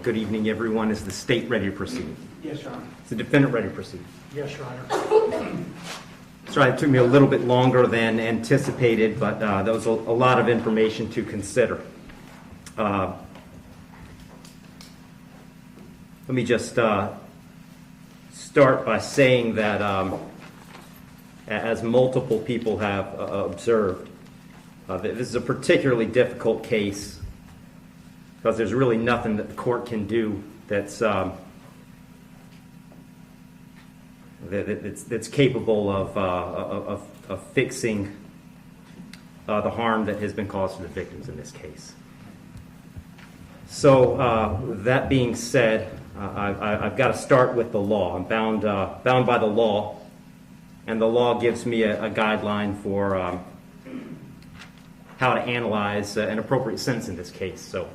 Good evening, everyone. Is the state ready to proceed? Yes, Your Honor. Is the defendant ready to proceed? Yes, Your Honor. Sorry, it took me a little bit longer than anticipated, but there was a lot of information to consider. Let me just start by saying that as multiple people have observed, this is a particularly difficult case because there's really nothing that the court can do that's capable of fixing the harm that has been caused to the victims in this case. So that being said, I've got to start with the law. I'm bound by the law, and the law gives me a guideline for how to analyze an appropriate sentence in this case. So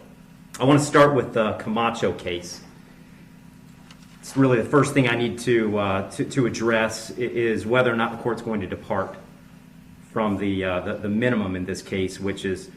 I want to start with the Camacho case. It's really the first thing I need to address is whether or not the court's going to depart from the minimum in this case, which is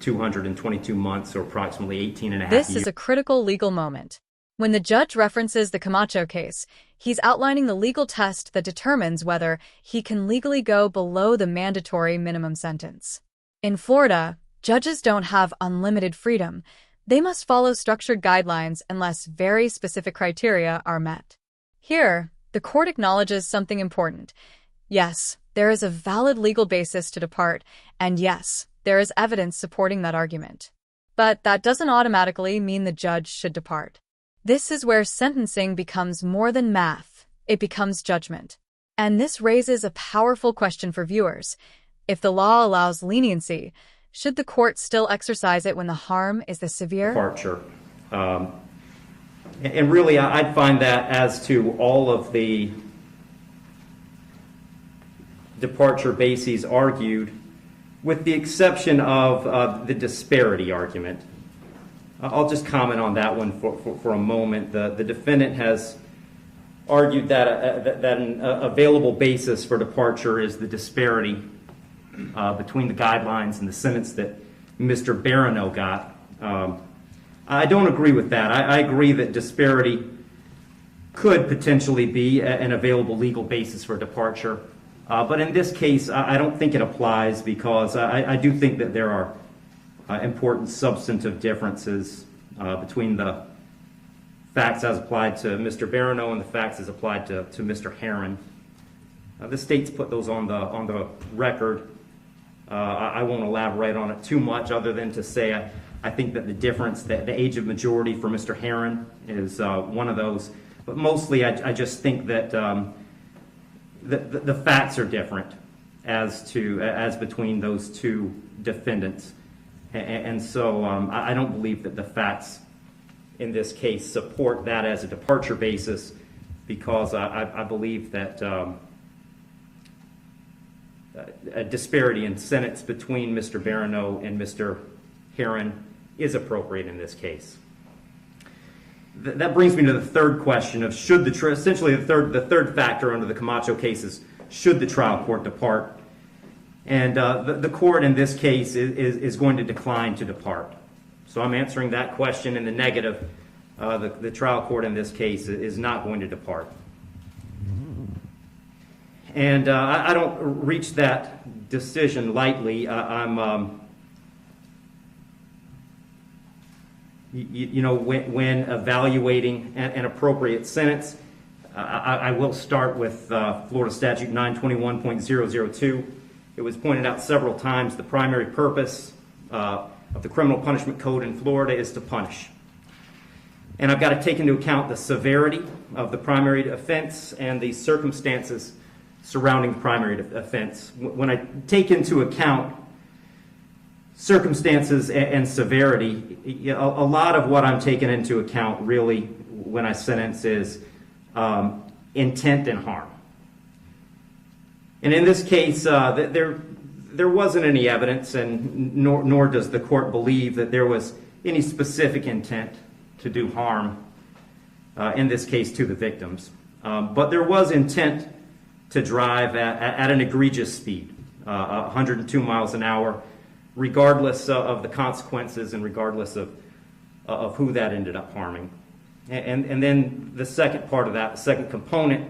222 months or approximately 18 and a half years. This is a critical legal moment. When the judge references the Camacho case, he's outlining the legal test that determines whether he can legally go below the mandatory minimum sentence. In Florida, judges don't have unlimited freedom. They must follow structured guidelines unless very specific criteria are met. Here, the court acknowledges something important. Yes, there is a valid legal basis to depart, and yes, there is evidence supporting that argument. But that doesn't automatically mean the judge should depart. This is where sentencing becomes more than math. It becomes judgment. And this raises a powerful question for viewers. If the law allows leniency, should the court still exercise it when the harm is the severe? Departure. And really, I'd find that as to all of the departure bases argued, with the exception of the disparity argument. I'll just comment on that one for a moment. The defendant has argued that an available basis for departure is the disparity between the guidelines and the sentence that Mr. Barano got. I don't agree with that. I agree that disparity could potentially be an available legal basis for departure. But in this case, I don't think it applies because I do think that there are important substantive differences between the facts as applied to Mr. Barano and the facts as applied to Mr. Herron. The state's put those on the record. I won't elaborate on it too much other than to say I think that the difference, the age of majority for Mr. Herron is one of those. But mostly I just think that the facts are different as between those two defendants. And so I don't believe that the facts in this case support that as a departure basis because I believe that a disparity in sentence between Mr. Barano and Mr. Herron is appropriate in this case. That brings me to the third question of should essentially the third factor under the Camacho case is should the trial court depart? And the court in this case is going to decline to depart. So I'm answering that question in the negative. The trial court in this case is not going to depart. And I don't reach that decision lightly. When evaluating an appropriate sentence, I will start with Florida Statute 921.002. It was pointed out several times the primary purpose of the Criminal Punishment Code in Florida is to punish. And I've got to take into account the severity of the primary offense and the circumstances surrounding the primary offense. When I take into account circumstances and severity, a lot of what I'm taking into account really when I sentence is intent and harm. And in this case, there wasn't any evidence, and nor does the court believe that there was any specific intent to do harm, in this case to the victims. But there was intent to drive at an egregious speed, 102 miles an hour, regardless of the consequences and regardless of of who that ended up harming. And then the second part of that, the second component,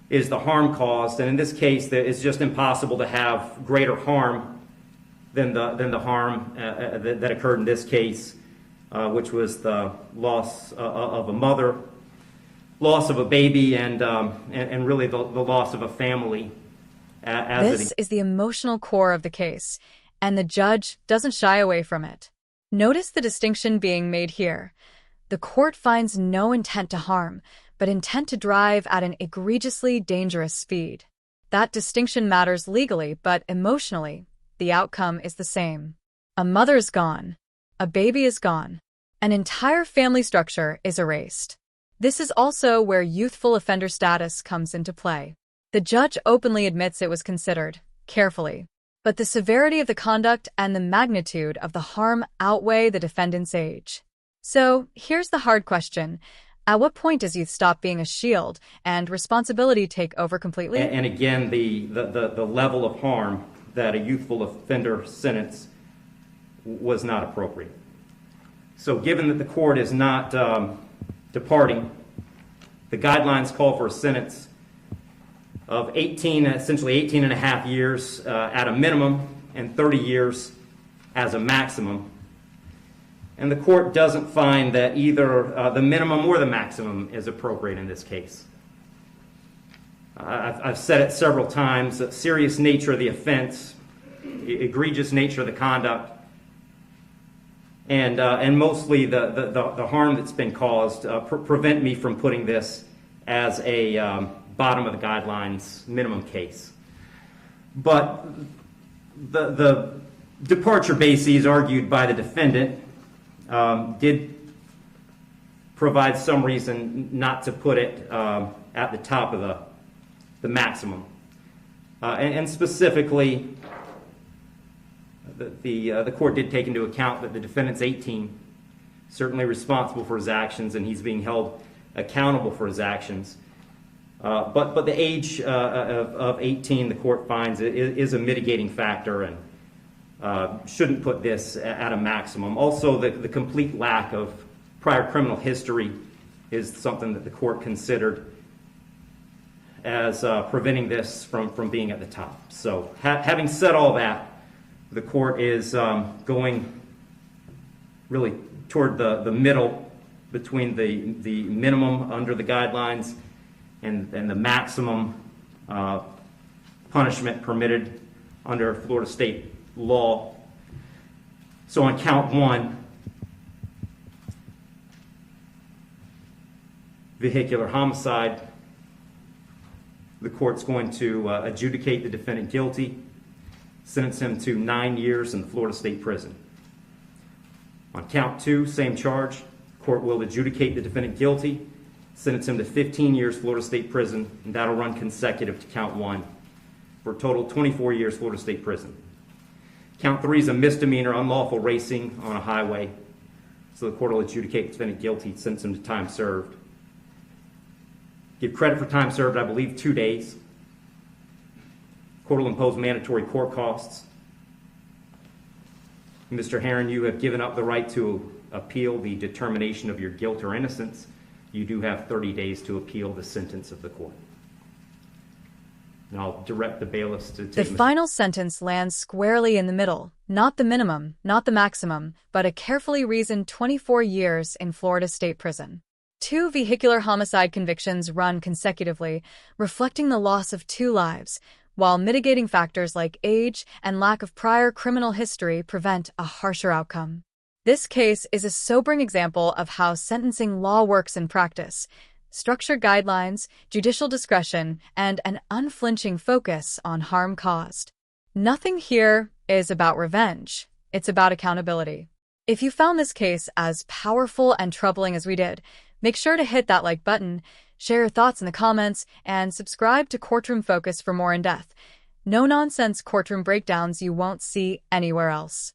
is the harm caused. And in this case, it's just impossible to have greater harm than the harm that occurred in this case, which was the loss of a mother, loss of a baby, and really the loss of a family. This is the emotional core of the case, and the judge doesn't shy away from it. Notice the distinction being made here. The court finds no intent to harm, but intent to drive at an egregiously dangerous speed. That distinction matters legally, but emotionally, the outcome is the same. A mother is gone. A baby is gone. An entire family structure is erased. This is also where youthful offender status comes into play. The judge openly admits it was considered, carefully. But the severity of the conduct and the magnitude of the harm outweigh the defendant's age. So, here's the hard question. At what point does youth stop being a shield and responsibility take over completely? And again, the level of harm that a youthful offender sentence was not appropriate. So given that the court is not departing, the guidelines call for a sentence of essentially 18 and a half years at a minimum and 30 years as a maximum. And the court doesn't find that either the minimum or the maximum is appropriate in this case. I've said it several times, the serious nature of the offense, egregious nature of the conduct, and mostly the harm that's been caused prevent me from putting this as a bottom of the guidelines minimum case. But the departure bases argued by the defendant did provide some reason not to put it at the top of the maximum. And specifically, the court did take into account that the defendant's 18, certainly responsible for his actions, and he's being held accountable for his actions. But the age of 18, the court finds, is a mitigating factor and shouldn't put this at a maximum. Also, the complete lack of prior criminal history is something that the court considered as preventing this from being at the top. So having said all that, the court is going really toward the middle between the minimum under the guidelines and the maximum punishment permitted under Florida state law. So on count one, vehicular homicide, the court's going to adjudicate the defendant guilty, sentence him to 9 years in the Florida State Prison. On count two, same charge, court will adjudicate the defendant guilty, sentence him to 15 years Florida State Prison, and that'll run consecutive to count one for a total 24 years Florida State Prison. Count three is a misdemeanor, unlawful racing on a highway, so the court will adjudicate the defendant guilty, sentence him to time served. Give credit for time served, I believe, 2 days. Court will impose mandatory court costs. Mr. Herron, you have given up the right to appeal the determination of your guilt or innocence. You do have 30 days to appeal the sentence of the court. And I'll direct the bailiffs to take The final sentence lands squarely in the middle, not the minimum, not the maximum, but a carefully reasoned 24 years in Florida State Prison. 2 vehicular homicide convictions run consecutively, reflecting the loss of 2 lives, while mitigating factors like age and lack of prior criminal history prevent a harsher outcome. This case is a sobering example of how sentencing law works in practice: structured guidelines, judicial discretion, and an unflinching focus on harm caused. Nothing here is about revenge. It's about accountability. If you found this case as powerful and troubling as we did, make sure to hit that like button, share your thoughts in the comments, and subscribe to Courtroom Focus for more in-depth, no-nonsense courtroom breakdowns you won't see anywhere else.